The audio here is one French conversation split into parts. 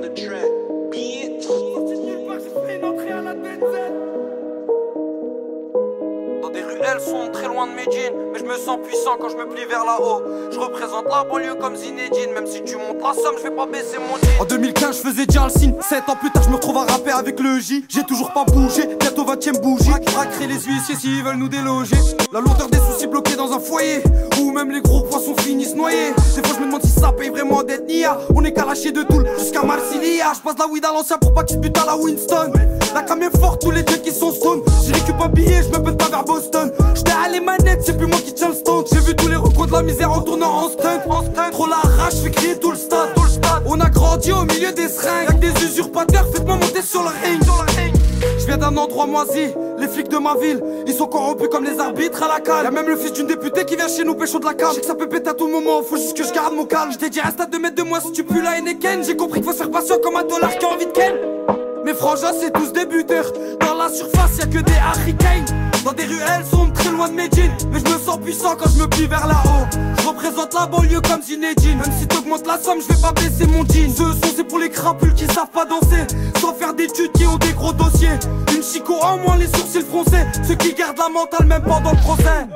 the track. Bitch. Dans des ruelles sombres très loin de Médine, mais je me sens puissant quand je me plie vers là-haut. Je représente la banlieue comme Zinedine, même si tu montes la somme, je vais pas baisser mon jean. En 2015 je faisais déjà le signe, 7 ans plus tard je me retrouve à rapper avec le J. J'ai toujours pas bougé, bientôt 20ème bougie. Raquer les huissiers s'ils veulent nous déloger. La lourdeur des soucis bloqués dans un foyer, où même les gros poissons finissent noyés. Des fois je me demande si ça paye vraiment d'être nia. On est qu'à lâcher de Toul jusqu'à Marsilia. Je passe la weed à l'ancien pour pas qu'ils se butent à la Winston. La cam est forte, tous les dieux qui sont stone. J'ai récupéré un billet, je me bute pas vers Boston. J'étais à les manettes, c'est plus moi qui tiens le stand. J'ai vu tous les recoins de la misère en tournant en stunt. Trop la rage, fais crier tout le stade. On a grandi au milieu des seringues. Y'a que des usurpateurs, faites-moi monter sur le ring. Je viens d'un endroit moisi, les flics de ma ville, ils sont corrompus comme les arbitres à la cale. Y'a même le fils d'une députée qui vient chez nous pécho de la cale. Je sais que ça peut péter à tout moment, faut juste que je garde mon calme. Je t'ai dit reste à 2 mètres de moi si tu pues la Heineken. J'ai compris qu'il faut se faire patient comme un dollar qui a envie de ken. Mes frangins c'est tous des buteurs, dans la surface y'a que des Harry Kane. Dans des ruelles sombres très loin de Médine, mais je me sens puissant quand je me plie vers là-haut. Je représente la banlieue comme Zinedine, même si t'augmentes la somme je vais pas baisser mon jean. Ce son c'est pour les crapules qui savent pas danser, sans faire d'études qui ont des gros dossiers. Une chico en moins les sourcils froncés, ceux qui gardent la mentale même pendant le procès.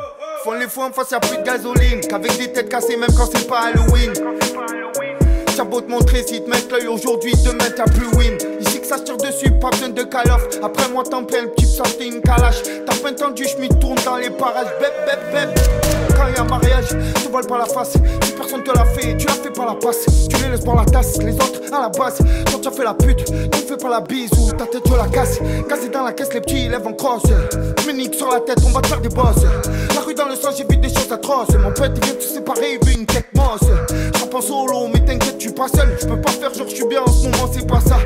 Font les fous en face y'a plus de gasoline, qu'avec des têtes cassées même quand c'est pas Halloween. T'as beau te montrer si te mettre l'œil aujourd'hui, demain t'as plus win. Ici que ça se tire dessus, pas besoin de call off. Après moi t'en plein, le type sortait une calache. T'as peine tendu, j'm'y tourne dans les parages. Bep bep bep. Quand y'a mariage, tu voles pas la face. Si personne te l'a fait, tu la fais pas la passe. Tu les laisses dans la tasse, les autres à la base. Quand tu as fait la pute, donc fais pas la bise ou ta tête tu la casse. Gazé dans la caisse, les petits lèvent en crosse. Me nique sur la tête, on va te faire des bosses. La rue dans le sang, j'ai vu des choses atroces. Mon pote il vient de se séparer, il veut une tête mosse. J'rappe en solo, mais t'inquiète, tu pas seul. Je peux pas faire genre je suis bien en ce moment, c'est pas ça.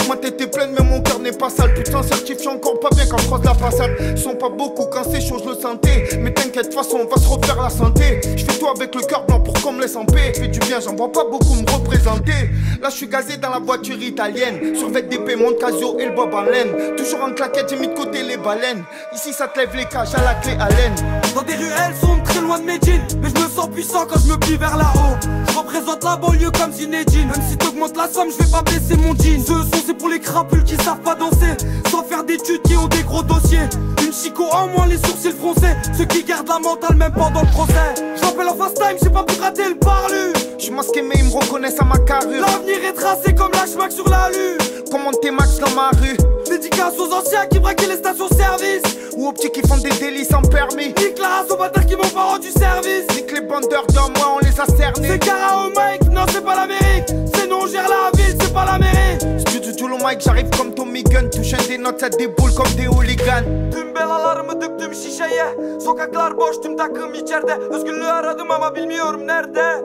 Ma tête est pleine, mais mon cœur n'est pas sale. Putain, certif, j'suis encore pas bien quand je croise la façade. Ils sont pas beaucoup quand c'est chaud, je le sentais. Mais t'inquiète, de toute façon, on va se refaire la santé. Je fais tout avec le cœur blanc pour qu'on me laisse en paix. Je fais du bien, j'en vois pas beaucoup me représenter. Là, je suis gazé dans la voiture italienne. Survêt d'épée, mon Casio et le bob en laine. Toujours en claquette, j'ai mis de côté les baleines. Ici, ça te lève les cages à la clé à laine. Dans des ruelles sombres très loin de Médine, mais je me sens puissant quand je me plie vers là-haut. Je représente la banlieue comme Zinedine, même si t'augmentes la somme, je vais pas baisser mon jean. Ce son c'est pour les crapules qui savent pas danser, sans faire d'études qui ont des gros dossiers. Une chico en moins les sourcils froncés, ceux qui gardent la mentale même pendant le procès. J'appelle en fast time, j'ai pas pu rater le parlu. J'suis masqué mais ils me reconnaissent à ma carrure. L'avenir est tracé comme la schmack sur la lue. Commande tes max dans ma rue. Dédicace aux anciens qui braquaient les stations-service, ou aux petits qui font des délits sans permis. nique la race aux bâtards qui m'ont pas rendu service. Nique les bandeurs dans moi, on les a cernés. C'est Cara au mic, non c'est pas l'Amérique. C'est nous on gère la ville, c'est pas la mairie. Studio tout le mic, j'arrive comme Tommy Gun. Touche des notes, ça déboule comme des hooligans. Tüm belalarımı döktüm şişeye. Sokaklar boş tüm takım içeride. Özgürlüğü aradım ama bilmiyorum nerede.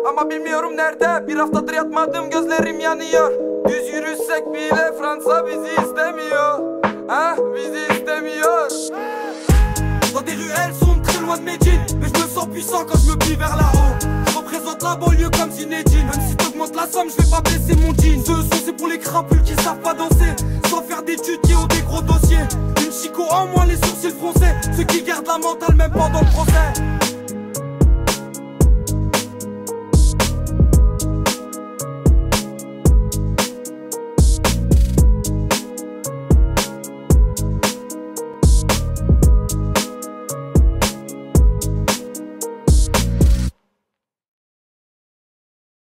Ama bilmiyorum nerede. Bir haftadır yatmadım gözlerim yanıyor. Düz yürüsek bile Fransa bizi istemiyor. Bizi istemiyor. Dans des ruelles sombres très loin de Médine, mais je me sens puissant quand je me plie vers là-haut. Je représente la banlieue comme Zinedine, même si t'augmentes la somme, je vais pas baisser mon jean. Ce son c'est pour les crapules qui savent pas danser, sans faire d'études qui ont des gros dossiers. Une chico en moins les sourcils froncés, ceux qui gardent la mentale même pendant le procès.